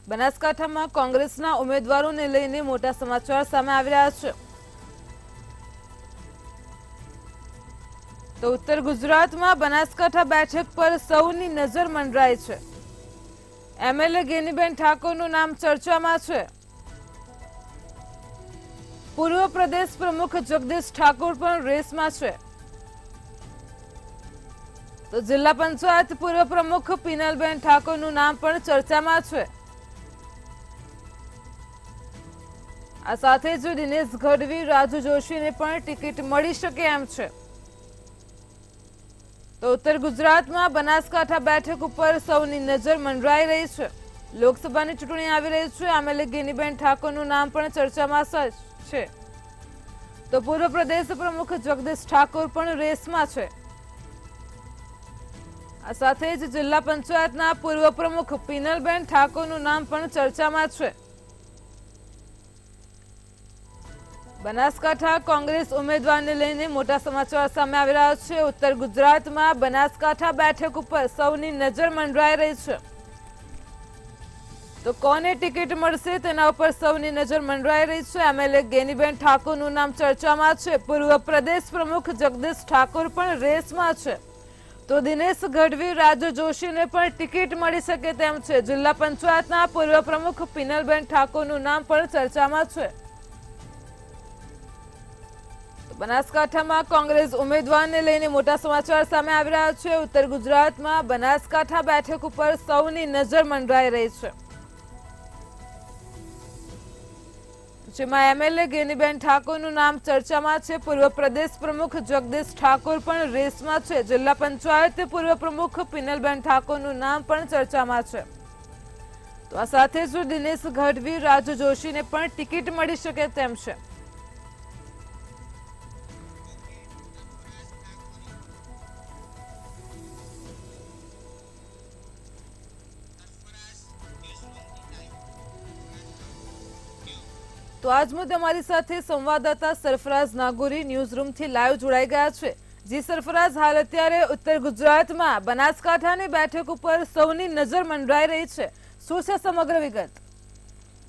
બનાસકાંઠામાં કોંગ્રેસના ઉમેદવારોને લઈને મોટા સમાચાર સામે આવી રહ્યા છે. તો ઉત્તર ગુજરાતમાં બનાસકાંઠા બેઠક પર સૌની નજર મંડરાય છે. એમએલએ ગેનીબેન ઠાકોરનું નામ ચર્ચામાં છે. પૂર્વ પ્રદેશ પ્રમુખ જગદીશ ઠાકોર પણ રેસમાં છે. તો જિલ્લા પંચાયત પૂર્વ પ્રમુખ પિનલબેન ઠાકોરનું નામ પણ ચર્ચામાં છે. આ સાથે જ દિનેશ ગઢવી, રાજુ જોશીને પણ ટિકિટ મળી શકે એમ છે. તો ઉત્તર ગુજરાતમાં બનાસકાંઠા બેઠક ઉપર સૌની નજર મંડરાઈ રહી છે. લોકસભાની ચૂંટણી આવી રહી છે. એમએલએ ગેનીબેન ઠાકોરનું નામ પણ ચર્ચામાં છે. તો પૂર્વ પ્રદેશ પ્રમુખ જગદીશ ઠાકોર પણ રેસમાં છે. આ સાથે જ જિલ્લા પંચાયતના પૂર્વ પ્રમુખ પિનલબેન ઠાકોરનું નામ પણ ચર્ચામાં છે. બનાસકાંઠા કોંગ્રેસ ઉમેદવારને લઈને મોટા સમાચાર સામે આવી રહ્યા છે. ઉત્તર ગુજરાતમાં બનાસકાંઠા બેઠક ઉપર સૌની નજર મંડરાઈ રહી છે. તો કોને ટિકિટ મળશે તેના ઉપર સૌની નજર મંડરાઈ રહી છે. એમએલએ ગેનીબેન ઠાકોરનું નામ ચર્ચામાં છે. પૂર્વ પ્રદેશ પ્રમુખ જગદીશ ઠાકોર પણ રેસમાં છે. તો દિનેશ ગઢવી, રાજુ જોશીને પણ ટિકિટ મળી શકે તેમ છે. જિલ્લા પંચાયતના પૂર્વ પ્રમુખ પિનલબેન ઠાકોરનું નામ પણ ચર્ચામાં છે. બનાસકાંઠામાં કોંગ્રેસ ઉમેદવારને લઈને મોટા સમાચાર સામે આવી રહ્યા છે. ઉત્તર ગુજરાતમાં બનાસકાંઠા બેઠક ઉપર સૌની નજર મંડરાઈ રહી છે. જેમાં એમએલએ ગેનીબેન ઠાકોરનું નામ ચર્ચામાં છે. પૂર્વ પ્રદેશ પ્રમુખ જગદીશ ઠાકોર પણ રેસમાં છે. જિલ્લા પંચાયત પૂર્વ પ્રમુખ પિનલબેન ઠાકોરનું નામ પણ ચર્ચામાં છે. તો આ સાથે જ દિનેશ ગઢવી, રાજુ જોશીને પણ ટિકિટ મળી શકે તેમ છે. તો આજ મુદ્દે અમારી સાથે સંવાદદાતા સરફરાઝ નાગોરી ન્યૂઝ રૂમથી લાઈવ જોડાઈ ગયા છે. જી સરફરાઝ, હાલ અત્યારે ઉત્તર ગુજરાતમાં બનાસકાંઠાની બેઠક ઉપર સૌની નજર મંડરાઈ રહી છે. શું છે સમગ્ર વિગત?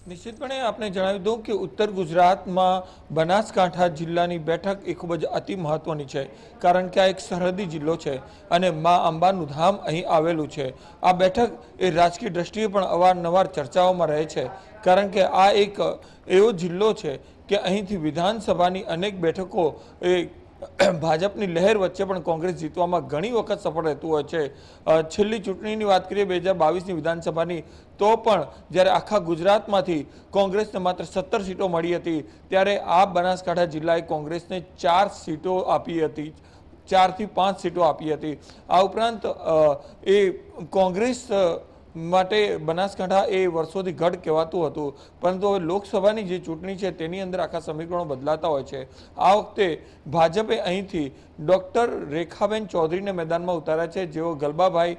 નિશ્ચિતપણે આપણે જણાવી દઉં કે ઉત્તર ગુજરાતમાં બનાસકાંઠા જિલ્લાની બેઠક એ ખૂબ જ અતિ મહત્વની છે. કારણ કે આ એક સરહદી જિલ્લો છે અને મા અંબાનું ધામ અહીં આવેલું છે. આ બેઠક એ રાજકીય દ્રષ્ટિએ પણ અવારનવાર ચર્ચાઓમાં રહે છે. કારણ કે આ એક એવો જિલ્લો છે કે અહીંથી વિધાનસભાની અનેક બેઠકો એ ભાજપની લહેર વચ્ચે પણ કોંગ્રેસ જીતવામાં ઘણી વખત સફળ રહેતું હોય છે. છેલ્લી ચૂંટણીની વાત કરીએ 2022ની વિધાનસભાની, તો પણ જ્યારે આખા ગુજરાતમાંથી કોંગ્રેસને માત્ર 17 સીટો મળી હતી, ત્યારે આ બનાસકાંઠા જિલ્લાએ કોંગ્રેસને 4 સીટો આપી હતી. 4 થી 5 સીટો આપી હતી. આ ઉપરાંત એ કોંગ્રેસ માટે બનાસકાંઠા એ વર્ષોથી ગઢ કહેવાતું હતું. પરંતુ હવે લોકસભાની જે ચૂંટણી છે તેની અંદર આખા સમીકરણો બદલાતા હોય છે. આ વખતે ભાજપે અહીંથી ડૉક્ટર રેખાબેન ચૌધરીને મેદાનમાં ઉતાર્યા છે, જેઓ ગલબાભાઈ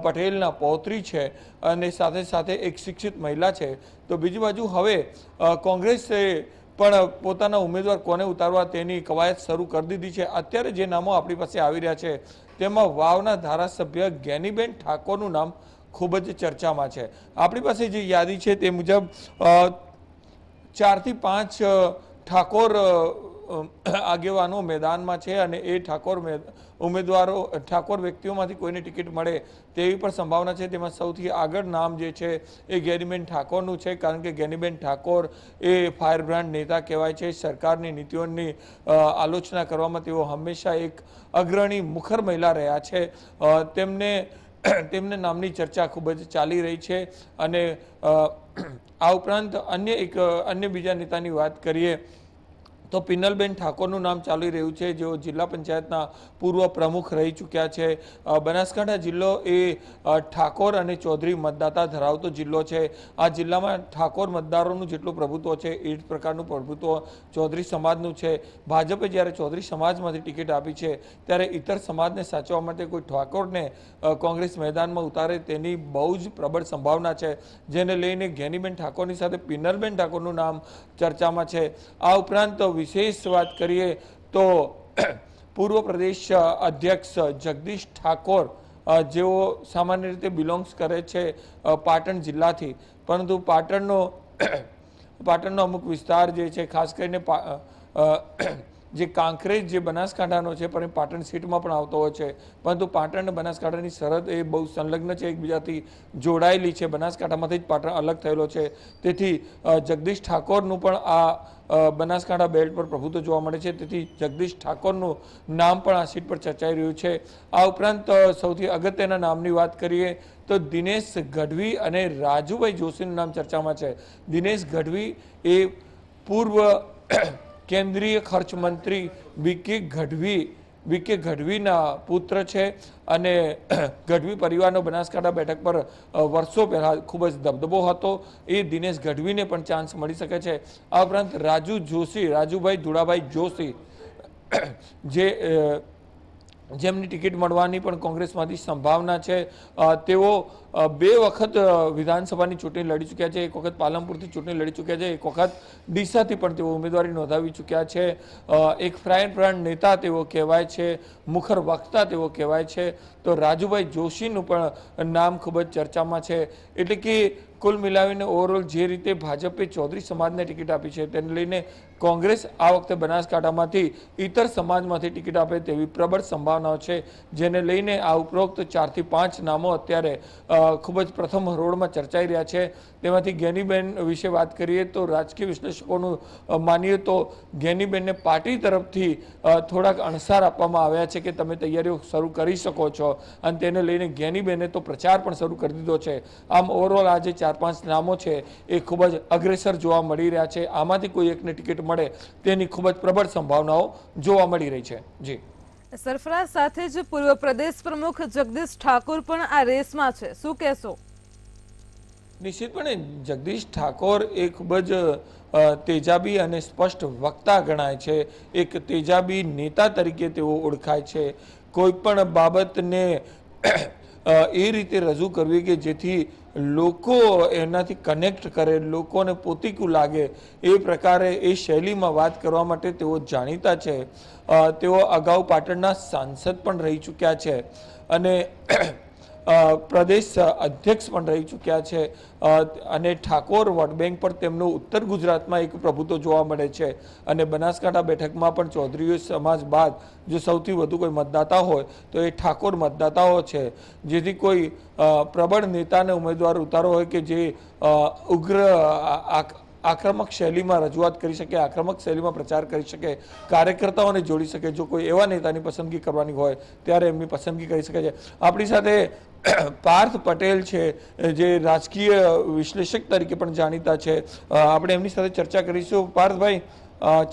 પટેલના પૌત્રી છે અને સાથે સાથે એક શિક્ષિત મહિલા છે. તો બીજી બાજુ હવે કોંગ્રેસે પણ પોતાના ઉમેદવાર કોને ઉતારવા તેની કવાયત શરૂ કરી દીધી છે. અત્યારે જે નામો આપણી પાસે આવી રહ્યા છે તેમાં વાવના ધારાસભ્ય ગેનીબેન ઠાકોરનું નામ ખૂબ જ ચર્ચામાં છે. આપણી પાસે જે યાદી છે તે મુજબ 4 થી 5 ઠાકોર આગેવાનો મેદાનમાં છે અને એ ઠાકોર વ્યક્તિઓમાંથી કોઈને ટિકિટ મળે તેવી પણ સંભાવના છે. તેમાં સૌથી આગળ નામ જે છે એ ગેનીબેન ઠાકોરનું છે. કારણ કે ગેનીબેન ઠાકોર એ ફાયરબ્રાન્ડ નેતા કહેવાય છે. સરકારની નીતિઓની આલોચના કરવામાં તેઓ હંમેશા એક અગ્રણી મુખર મહિલા રહ્યા છે. તેમને નામની ચર્ચા ખૂબ જ ચાલી રહી છે. અને આ ઉપરાંત અન્ય બીજા નેતાની વાત કરીએ તો પિનલબેન ઠાકોરનું નામ ચાલી રહ્યું છે, જેઓ જિલ્લા પંચાયતના પૂર્વ પ્રમુખ રહી ચૂક્યા છે. બનાસકાંઠા જિલ્લો એ ઠાકોર અને ચૌધરી મતદાતા ધરાવતો જિલ્લો છે. આ જિલ્લામાં ઠાકોર મતદારોનું જેટલું પ્રભુત્વ છે એ જ પ્રકારનું પ્રભુત્વ ચૌધરી સમાજનું છે. ભાજપે જ્યારે ચૌધરી સમાજમાંથી ટિકિટ આપી છે ત્યારે ઇતર સમાજને સાચવવા માટે કોઈ ઠાકોરને કોંગ્રેસ મેદાનમાં ઉતારે તેની બહુ જ પ્રબળ સંભાવના છે, જેને લઈને ગેનીબેન ઠાકોરની સાથે પિનલબેન ઠાકોરનું નામ ચર્ચામાં છે. આ ઉપરાંત વિશેષ વાત કરીએ તો પૂર્વ પ્રદેશ અધ્યક્ષ જગદીશ ઠાકોર જેઓ સામાન્ય રીતે બિલોંગ્સ કરે છે પાટણ જિલ્લાથી, પરંતુ પાટણનો અમુક વિસ્તાર જે છે, ખાસ કરીને જે કાંકરેજ જે બનાસકાંઠાનો છે પણ એ પાટણ સીટમાં પણ આવતો હોય છે, પરંતુ પાટણ અને બનાસકાંઠાની સરહદ એ બહુ સંલગ્ન છે, એકબીજાથી જોડાયેલી છે. બનાસકાંઠામાંથી જ પાટણ અલગ થયેલો છે. તેથી જગદીશ ઠાકોરનું પણ આ બનાસકાંઠા બેલ્ટ પર પ્રભુત્વ જોવા મળે છે. તેથી જગદીશ ઠાકોરનું નામ પણ આ સીટ પર ચર્ચાઈ રહ્યું છે. આ ઉપરાંત સૌથી અગત્યના નામની વાત કરીએ તો દિનેશ ગઢવી અને રાજુભાઈ જોશીનું નામ ચર્ચામાં છે. દિનેશ ગઢવી એ પૂર્વ કેન્દ્રીય ખર્ચ મંત્રી બીકે ગઢવીના પુત્ર છે અને ગઢવી પરિવારનો બનાસકાંઠા બેઠક પર વર્ષો પહેલા ખૂબ જ દબદબો હતો. એ દિનેશ ગઢવીને પણ ચાન્સ મળી શકે છે. આ ઉપરાંત રાજુભાઈ ધુડાભાઈ જોશી જેમની ટિકિટ મળવાની પણ કોંગ્રેસમાંથી સંભાવના છે. તેઓ 2 વખત વિધાનસભાની ચૂંટણી લડી ચૂક્યા છે. એક વખત પાલનપુરથી ચૂંટણી લડી ચૂક્યા છે, એક વખત ડીસાથી પણ તેઓ ઉમેદવારી નોંધાવી ચૂક્યા છે. એક ફ્રાયન નેતા તેઓ કહેવાય છે, મુખર વક્તા તેઓ કહેવાય છે. તો રાજુભાઈ જોશીનું પણ નામ ખૂબ જ ચર્ચામાં છે. એટલે કે કુલ મિલાવીને ઓવરઓલ જે રીતે ભાજપે ચૌધરી સમાજને ટિકિટ આપી છે, તેને લઈને કોંગ્રેસ આ વખતે બનાસકાંઠામાંથી ઇતર સમાજમાંથી ટિકિટ આપે તેવી પ્રબળ સંભાવનાઓ છે, જેને લઈને આ ઉપરોક્ત 4 થી 5 નામો અત્યારે ખૂબ જ પ્રથમ હરોળમાં ચર્ચાઈ રહ્યા છે. તેમાંથી ગેનીબેન વિશે વાત કરીએ તો રાજકીય વિશ્લેષકોનું માનીએ તો ગેનીબેનને પાર્ટી તરફથી થોડાક અણસાર આપવામાં આવ્યા છે કે તમે તૈયારીઓ શરૂ કરી શકો છો, અને તેને લઈને ગેનીબેને તો પ્રચાર પણ શરૂ કરી દીધો છે. આમ ઓવરઓલ આ જે 4-5 નામો છે એ ખૂબ જ અગ્રેસર જોવા મળી રહ્યા છે. આમાંથી કોઈ એકને ટિકિટ મળે તેની ખૂબ જ પ્રબળ સંભાવનાઓ જોવા મળી રહી છે. જી સરફરાઝ, સાથે જ પૂર્વ પ્રદેશ પ્રમુખ જગદીશ ઠાકોર પણ આ રેસમાં છે, શું કહેશો? નિશ્ચિતપણે જગદીશ ઠાકોર એ ખૂબ જ તેજાબી અને સ્પષ્ટ વક્તા ગણાય છે. એક તેજાબી નેતા તરીકે તેઓ ઓળખાય છે. કોઈ પણ બાબતને એ રીતે રજૂ કરવી કે જેથી લોકો એનાથી કનેક્ટ કરે, લોકોને પોતીકું લાગે, એ પ્રકારે એ શૈલીમાં વાત કરવા માટે તેઓ જાણીતા છે. તેઓ અગાઉ પાટણના સાંસદ પણ રહી ચૂક્યા છે અને પ્રદેશ અધ્યક્ષ પણ રહી ચૂક્યા છે. અને ઠાકોર વોટ બેંક પર તેમનું ઉત્તર ગુજરાતમાં એક પ્રભુત્વ જોવા મળે છે. અને બનાસકાંઠા બેઠકમાં પણ ચૌધરી સમાજ બાદ જો સૌથી વધુ કોઈ મતદાતા હોય તો એ ઠાકોર મતદાતાઓ છે. જેથી કોઈ પ્રબળ નેતાને ઉમેદવાર ઉતારો હોય કે જે ઉગ્ર આક્રમક શૈલીમાં રજૂઆત કરી શકે, આક્રમક શૈલીમાં પ્રચાર કરી શકે, કાર્યકર્તાઓને જોડી શકે, જો કોઈ એવા નેતાની પસંદગી કરવાની હોય ત્યારે એમની પસંદગી કરી શકે છે. આપણી સાથે પાર્થ પટેલ છે, જે રાજકીય વિશ્લેષક તરીકે પણ જાણીતા છે. આપણે એમની સાથે ચર્ચા કરીશું. પાર્થભાઈ,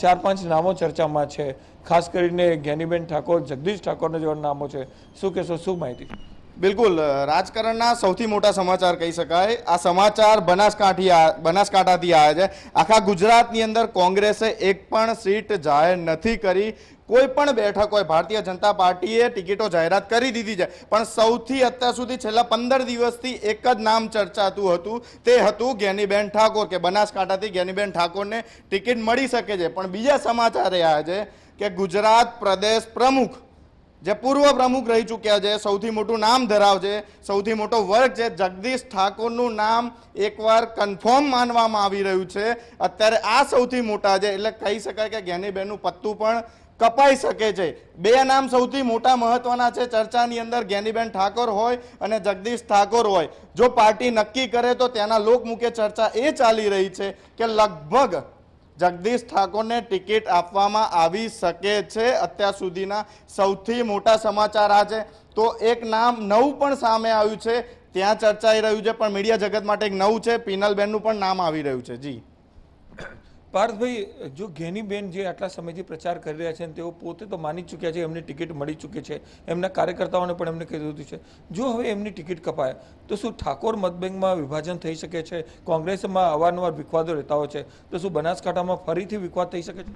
4-5 નામો ચર્ચામાં છે, ખાસ કરીને ગેનીબેન ઠાકોર, જગદીશ ઠાકોરના જેવા નામો છે. શું કહેશો, શું માહિતી? બિલકુલ, રાજકારણના સૌથી મોટા સમાચાર કહી શકાય. આ સમાચાર બનાસકાંઠાથી આવ્યા છે. આખા ગુજરાતની અંદર કોંગ્રેસે એક પણ સીટ જાહેર નથી કરી. કોઈ પણ બેઠક હોય, ભારતીય જનતા પાર્ટીએ ટિકિટો જાહેરાત કરી દીધી છે, પણ સૌથી અત્યાર સુધી છેલ્લા 15 દિવસથી એક જ નામ ચર્ચાતું હતું, તે હતું ગેનીબેન ઠાકોર, કે બનાસકાંઠાથી ગેનીબેન ઠાકોરને ટિકિટ મળી શકે છે. પણ બીજા સમાચાર એ આવ્યા છે કે ગુજરાત પ્રદેશ પ્રમુખ, જે પૂર્વ પ્રમુખ રહી ચૂક્યા છે, સૌથી મોટું નામ ધરાવે છે, સૌથી મોટો વર્ગ છે, જગદીશ ઠાકોરનું નામ એકવાર કન્ફર્મ માનવામાં આવી રહ્યું છે. અત્યારે આ સૌથી મોટા છે, એટલે કહી શકાય કે ગેનીબેનનું પત્તું પણ કપાઈ શકે છે. 2 નામ સૌથી મોટા મહત્વના છે ચર્ચાની અંદર, ગેનીબેન ઠાકોર હોય અને જગદીશ ઠાકોર હોય. જો પાર્ટી નક્કી કરે તો તેના લોકમુખે ચર્ચા એ ચાલી રહી છે કે લગભગ જગદીશ ઠાકોરને ટિકિટ આપવામાં આવી શકે છે. અત્યાર સુધીના સૌથી મોટા સમાચાર આ છે. તો એક નામ નવું પણ સામે આવ્યું છે, ત્યાં ચર્ચાઈ રહ્યું છે, પણ મીડિયા જગત માટે એક નવું છે, પિનલબેનનું પણ નામ આવી રહ્યું છે. જી પાર્થભાઈ, જો ગેનીબેન જે આટલા સમયથી પ્રચાર કરી રહ્યા છે, તેઓ પોતે તો માની ચૂક્યા છે, એમને ટિકિટ મળી ચૂકી છે, એમના કાર્યકર્તાઓને પણ એમને કહી દીધું છે. જો હવે એમની ટિકિટ કપાય તો શું ઠાકોર મતબેંકમાં વિભાજન થઈ શકે છે? કોંગ્રેસમાં અવારનવાર વિવાદો રહેતા હોય છે, તો શું બનાસકાંઠામાં ફરીથી વિવાદ થઈ શકે છે?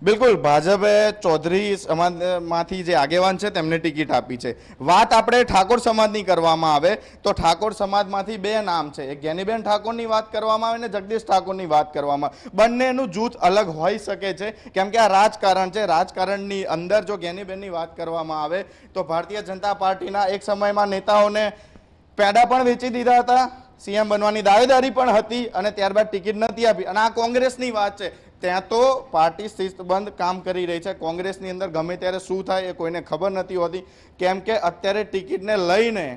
બિલકુલ, ભાજપે ચૌધરી સમાજમાંથી જે આગેવાન છે તેમને ટિકિટ આપી છે. વાત આપણે ઠાકોર સમાજની કરવામાં આવે તો ઠાકોર સમાજમાંથી 2 નામ છે. એક ગેનીબેન ઠાકોરની વાત કરવામાં આવે અને જગદીશ ઠાકોરની વાત કરવામાં આવે. બંને બંનેનું જૂથ અલગ હોઈ શકે છે, કેમ કે આ રાજકારણ છે. રાજકારણની અંદર જો જ્ઞાનીબેનની વાત કરવામાં આવે તો ભારતીય જનતા પાર્ટીના એક સમયમાં નેતાઓને પેડા પણ વેચી દીધા હતા, સીએમ બનવાની દાવેદારી પણ હતી અને ત્યારબાદ ટિકિટ નથી આપી. અને આ કોંગ્રેસની વાત છે, ત્યાં તો પાર્ટી શિસ્તબદ્ધ કામ કરી રહી છે. કોંગ્રેસની અંદર ગમે ત્યારે શું થાય એ કોઈને ખબર નથી હોતી, કેમ કે અત્યારે ટિકિટને લઈને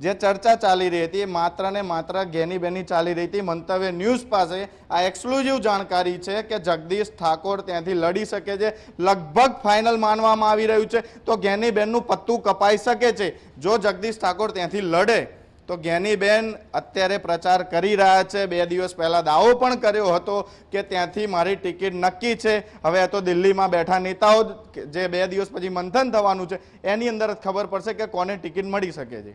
જે ચર્ચા ચાલી રહી હતી એ માત્ર ને માત્ર જ્ઞાનીબેનની ચાલી રહી હતી. મંતવ્ય ન્યૂઝ પાસે આ એક્સક્લુઝિવ જાણકારી છે કે જગદીશ ઠાકોર ત્યાંથી લડી શકે છે. લગભગ ફાઇનલ માનવામાં આવી રહ્યું છે તો જ્ઞાનીબેનનું પત્તું કપાઈ શકે છે. જો જગદીશ ઠાકોર ત્યાંથી લડે તો જ્ઞાનીબેન અત્યારે પ્રચાર કરી રહ્યા છે. 2 દિવસ પહેલા દાવો પણ કર્યો હતો કે ત્યાંથી મારી ટિકિટ નક્કી છે. હવે તો દિલ્હીમાં બેઠા નેતાઓ જે 2 દિવસ પછી મંથન થવાનું છે એની અંદર જ ખબર પડશે કે કોને ટિકિટ મળી શકે છે.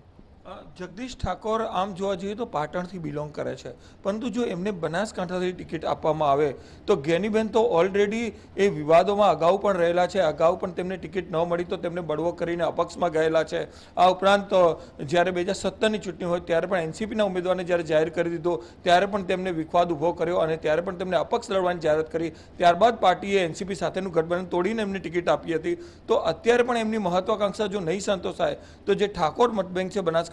જગદીશ ઠાકોર આમ જોવા જઈએ તો પાટણથી બિલોંગ કરે છે, પરંતુ જો એમને બનાસકાંઠાથી ટિકિટ આપવામાં આવે તો જ્ઞાનીબેન તો ઓલરેડી એ વિવાદોમાં અગાઉ પણ રહેલા છે. અગાઉ પણ તેમને ટિકિટ ન મળી તો તેમને બળવો કરીને અપક્ષમાં ગયેલા છે. આ ઉપરાંત જ્યારે 2017ની ચૂંટણી હોય ત્યારે પણ એનસીપીના ઉમેદવારને જ્યારે જાહેર કરી દીધો ત્યારે પણ તેમને વિવાદ ઊભો કર્યો અને ત્યારે પણ તેમને અપક્ષ લડવાની જાહેરાત કરી. ત્યારબાદ પાર્ટીએ એનસીપી સાથેનું ગઠબંધન તોડીને એમને ટિકિટ આપી હતી. તો અત્યારે પણ એમની મહત્વાકાંક્ષા જો નહીં સંતોષાય તો જે ઠાકોર મતબેંક છે બનાસકાંઠાનું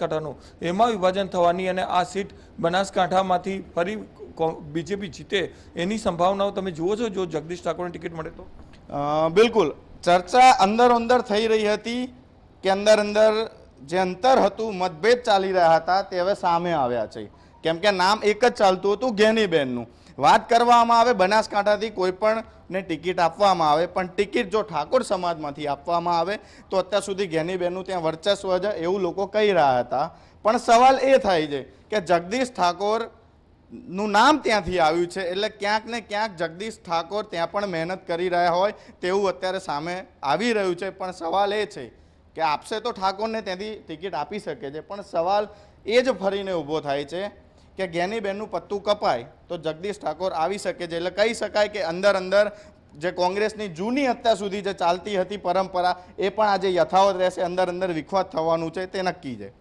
એમાં વિભાજન થવાની અને આ સીટ બનાસકાંઠામાંથી ફરી બીજેપી જીતે એની સંભાવનાઓ તમે જુઓ છો જો જગદીશ ઠાકોરને ટિકિટ મળે તો? બિલકુલ ચર્ચા અંદર થઈ રહી હતી કે અંદર જે અંતર હતું, મતભેદ ચાલી રહ્યા હતા તે હવે સામે આવ્યા છે, કેમ કે નામ એક જ ચાલતું હતું જ્ઞાનીબેનનું. વાત કરવામાં આવે બનાસકાંઠાથી કોઈ પણ ને ટિકિટ આપવામાં આવે, પણ ટિકિટ જો ઠાકોર સમાજમાંથી આપવામાં આવે તો અત્યાર સુધી જ્ઞાનીબેનનું ત્યાં વર્ચસ્વ છે એવું લોકો કહી રહ્યા હતા. પણ સવાલ એ થાય છે કે જગદીશ ઠાકોર નું નામ ત્યાંથી આવ્યું છે એટલે ક્યાંક ને ક્યાંક જગદીશ ઠાકોર ત્યાં પણ મહેનત કરી રહ્યા હોય તેવું અત્યારે સામે આવી રહ્યું છે. પણ સવાલ એ છે કે આપશે તો ઠાકોરને ત્યાંથી ટિકિટ આપી શકે છે, પણ સવાલ એ જ ફરીને ઊભો થાય છે કે જ્ઞાનીબેનનું પત્તું કપાય તો જગદીશ ઠાકોર આવી શકે છે. એટલે કહી શકાય કે અંદર જે કોંગ્રેસની જૂની અત્યાર સુધી જે ચાલતી હતી પરંપરા એ પણ આજે યથાવત રહેશે. અંદર વિખવાદ થવાનું છે તે નક્કી છે.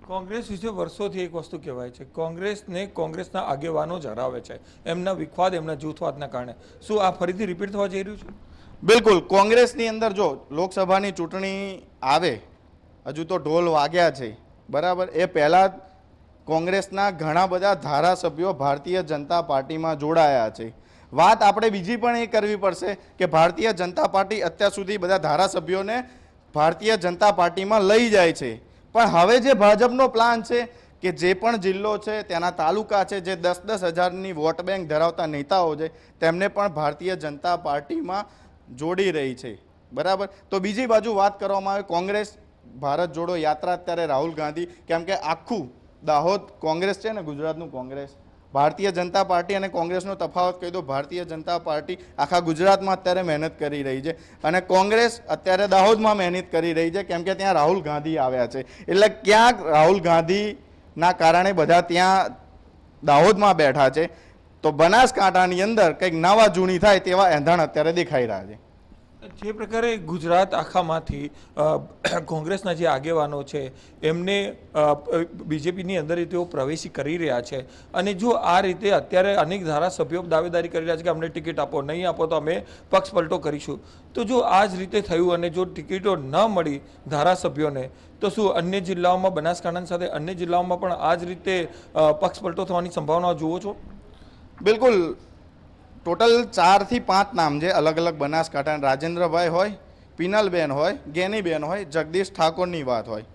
કોંગ્રેસ વિશે વર્ષોથી એક વસ્તુ કહેવાય છે, કોંગ્રેસને કોંગ્રેસના આગેવાનો જ હરાવે છે એમના વિખવાદ, એમના જૂથવાદના કારણે. શું આ ફરીથી રિપીટ થવા જઈ રહ્યું છે? બિલકુલ. કોંગ્રેસની અંદર જો લોકસભાની ચૂંટણી આવે, હજુ તો ઢોલ વાગ્યા છે બરાબર, એ પહેલાં કોંગ્રેસના ઘણા બધા ધારાસભ્યો ભારતીય જનતા પાર્ટીમાં જોડાયા છે. વાત આપણે બીજી પણ એ કરવી પડશે કે ભારતીય જનતા પાર્ટી અત્યાર સુધી બધા ધારાસભ્યોને ભારતીય જનતા પાર્ટીમાં લઈ જાય છે, પણ હવે જે ભાજપનો પ્લાન છે કે જે પણ જિલ્લો છે તેના તાલુકા છે, જે 10-10 હજારની વોટ બેંક ધરાવતા નેતાઓ છે તેમને પણ ભારતીય જનતા પાર્ટીમાં જોડી રહી છે બરાબર. તો બીજી બાજુ વાત કરવામાં આવે કોંગ્રેસ ભારત જોડો યાત્રા, અત્યારે રાહુલ ગાંધી, કેમ કે આખું દાહોદ કોંગ્રેસ છે ને, ગુજરાતનું કોંગ્રેસ, ભારતીય જનતા પાર્ટી અને કોંગ્રેસનો તફાવત કહી દો. ભારતીય જનતા પાર્ટી આખા ગુજરાતમાં અત્યારે મહેનત કરી રહી છે અને કોંગ્રેસ અત્યારે દાહોદમાં મહેનત કરી રહી છે, કેમ કે ત્યાં રાહુલ ગાંધી આવ્યા છે. એટલે ક્યાંક રાહુલ ગાંધીના કારણે બધા ત્યાં દાહોદમાં બેઠા છે. તો બનાસકાંઠાની અંદર કંઈક નવા જૂની થાય તેવા એંધાણ અત્યારે દેખાઈ રહ્યા છે. જે પ્રકારે ગુજરાત આખામાંથી કોંગ્રેસના જે આગેવાનો છે એમને બીજેપીની અંદર તેઓ પ્રવેશી કરી રહ્યા છે અને જો આ રીતે અત્યારે અનેક ધારાસભ્યો દાવેદારી કરી રહ્યા છે કે અમને ટિકિટ આપો, નહીં આપો તો અમે પક્ષ પલટો કરીશું, તો જો આ જ રીતે થયું અને જો ટિકિટો ન મળી ધારાસભ્યોને તો શું અન્ય જિલ્લાઓમાં, બનાસકાંઠા સાથે અન્ય જિલ્લાઓમાં પણ આ જ રીતે પક્ષ પલટો થવાની સંભાવના જુઓ છો? બિલકુલ. ટોટલ 4 થી 5 નામ છે અલગ અલગ બનાસકાંઠા. રાજેન્દ્રભાઈ હોય, પિનલબેન હોય, જ્ઞાનીબેન હોય, જગદીશ ઠાકોરની વાત હોય.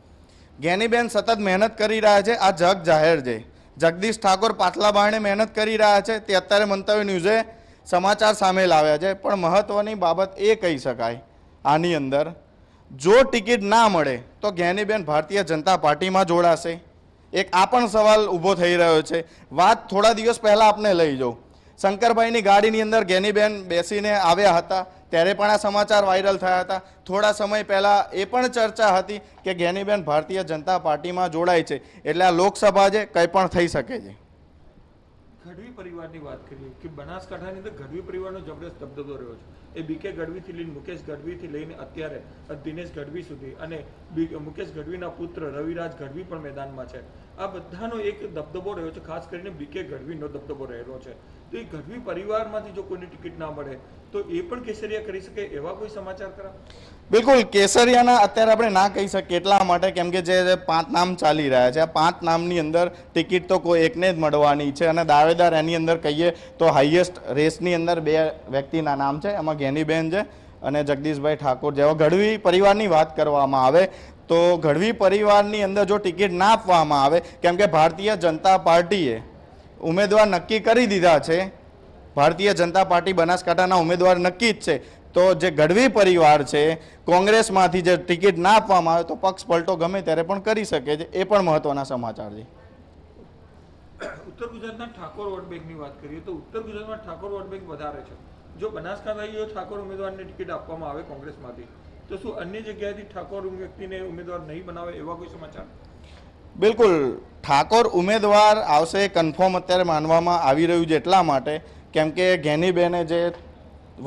જ્ઞાનીબેન સતત મહેનત કરી રહ્યા છે, આ જગ જાહેર છે. જગદીશ ઠાકોર પાટલા બારણે મહેનત કરી રહ્યા છે, તે અત્યારે મંતવ્ય ન્યૂઝે સમાચાર સામે લાવ્યા છે. પણ મહત્વની બાબત એ કહી શકાય આની અંદર, જો ટિકિટ ના મળે તો જ્ઞાનીબેન ભારતીય જનતા પાર્ટીમાં જોડાશે. એક આ પણ સવાલ ઊભો થઈ રહ્યો છે. વાત થોડા દિવસ પહેલાં આપને લઈ જાઉં, શંકરભાઈની ગાડીની અંદર જ્ઞાનીબેન બેસીને આવ્યા હતા ત્યારે પણ આ સમાચાર વાયરલ થયા હતા. થોડા સમય પહેલાં એ પણ ચર્ચા હતી કે જ્ઞાનીબેન ભારતીય જનતા પાર્ટીમાં જોડાય છે. એટલે આ લોકસભા છે, કંઈ પણ થઈ શકે છે. ગઢવી પરિવારની વાત કરીએ કે બનાસકાંઠાની અંદર ગઢવી પરિવારનો જબરદસ્ત દબદબો રહ્યો છે. એ બીકે ગઢવીથી લઈને મુકેશ ગઢવીથી લઈને અત્યારે દિનેશ ગઢવી સુધી અને મુકેશ ગઢવીના પુત્ર રવિરાજ ગઢવી પણ મેદાનમાં છે. આ બધાનો એક દબદબો રહ્યો છે, ખાસ કરીને બીકે ગઢવીનો દબદબો રહેલો છે. તો એ ગઢવી પરિવારમાંથી જો કોઈને ટિકિટ ના મળે તો એ પણ કેસરિયા કરી શકે એવા કોઈ સમાચાર ખરા? બિલકુલ, કેસરિયાના અત્યારે આપણે ના કહી શકીએ એટલા માટે કેમ કે જે 5 નામ ચાલી રહ્યા છે, આ 5 નામની અંદર ટિકિટ તો કોઈ એકને જ મળવાની છે અને દાવેદાર એની અંદર કહીએ તો હાઈએસ્ટ રેસની અંદર 2 વ્યક્તિના નામ છે. એમાં ગેનીબેન છે અને જગદીશભાઈ ઠાકોર. જેવા ગઢવી પરિવારની વાત કરવામાં આવે તો ગઢવી પરિવારની અંદર જો ટિકિટ ના આપવામાં આવે કેમ કે ભારતીય જનતા પાર્ટીએ ઉમેદવાર નક્કી કરી દીધા છે, ભારતીય જનતા પાર્ટી બનાસકાંઠાના ઉમેદવાર નક્કી જ છે, તો જે ગઢવી પરિવાર છે કોંગ્રેસમાંથી જે ટિકિટ ના આપવામાં આવે તો પક્ષ પલટો ગમે ત્યારે પણ કરી શકે છે. એ પણ મહત્વના સમાચાર છે. ઉત્તર ગુજરાતના ઠાકોર વોટ બેંકની વાત કરીએ તો ઉત્તર ગુજરાતમાં ઠાકોર વોટ બેંક વધારે છે. જો બનાસકાંઠાના ઠાકોર ઉમેદવારને ટિકિટ આપવામાં આવે કોંગ્રેસમાંથી તો શું અન્ય જગ્યાએથી ઠાકોર વ્યક્તિને ઉમેદવાર નહીં બનાવે એવા કોઈ સમાચાર? બિલકુલ, ઠાકોર ઉમેદવાર આવશે કન્ફર્મ અત્યારે માનવામાં આવી રહ્યું છે એટલા માટે કેમ કે ગેનીબેને જે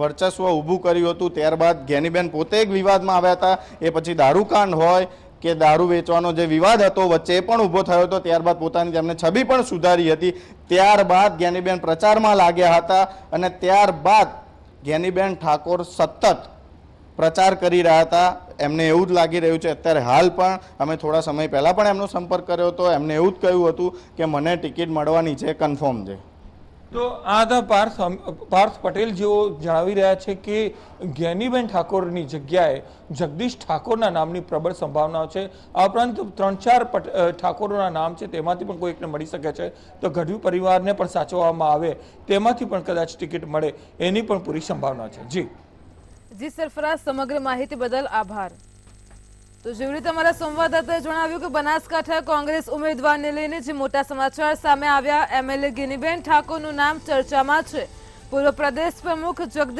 વર્ચસ્વ ઊભું કર્યું હતું ત્યારબાદ ગેનીબેન પોતે એક વિવાદમાં આવ્યા હતા. એ પછી દારૂકાંડ હોય કે દારૂ વેચવાનો જે વિવાદ હતો વચ્ચે એ પણ ઊભો થયો હતો, ત્યારબાદ પોતાની તેમને છબી પણ સુધારી હતી. ત્યારબાદ ગેનીબેન પ્રચારમાં લાગ્યા હતા અને ત્યારબાદ ગેનીબેન ઠાકોર સતત પ્રચાર કરી રહ્યા હતા. એમને એવું જ લાગી રહ્યું છે અત્યારે હાલ પણ, અમે થોડા સમય પહેલાં પણ એમનો સંપર્ક કર્યો હતો, એમને એવું જ કહ્યું હતું કે મને ટિકિટ મળવાની છે, કન્ફર્મ છે. તો આ હતા પાર્થ પટેલ, જેઓ જણાવી રહ્યા છે કે જ્ઞાનીબેન ઠાકોરની જગ્યાએ જગદીશ ઠાકોરના નામની પ્રબળ સંભાવનાઓ છે. આ ઉપરાંત 3-4 ઠાકોરોના નામ છે, તેમાંથી પણ કોઈ એકને મળી શકે છે. તો ગઢવી પરિવારને પણ સાચવવામાં આવે તેમાંથી પણ કદાચ ટિકિટ મળે એની પણ પૂરી સંભાવના છે. જી સરફરાઝ, સમગ્ર માહિતી બદલ આભાર. તો જેવી રીતે અમારા સંવાદદાતાએ જણાવ્યું કે બનાસકાંઠા કોંગ્રેસ ઉમેદવારને લઈને જે મોટા સમાચાર સામે આવ્યા, એમએલએ ગેનીબેન ઠાકોરનું નામ ચર્ચામાં છે. પૂર્વ પ્રદેશ પ્રમુખ જગદીશ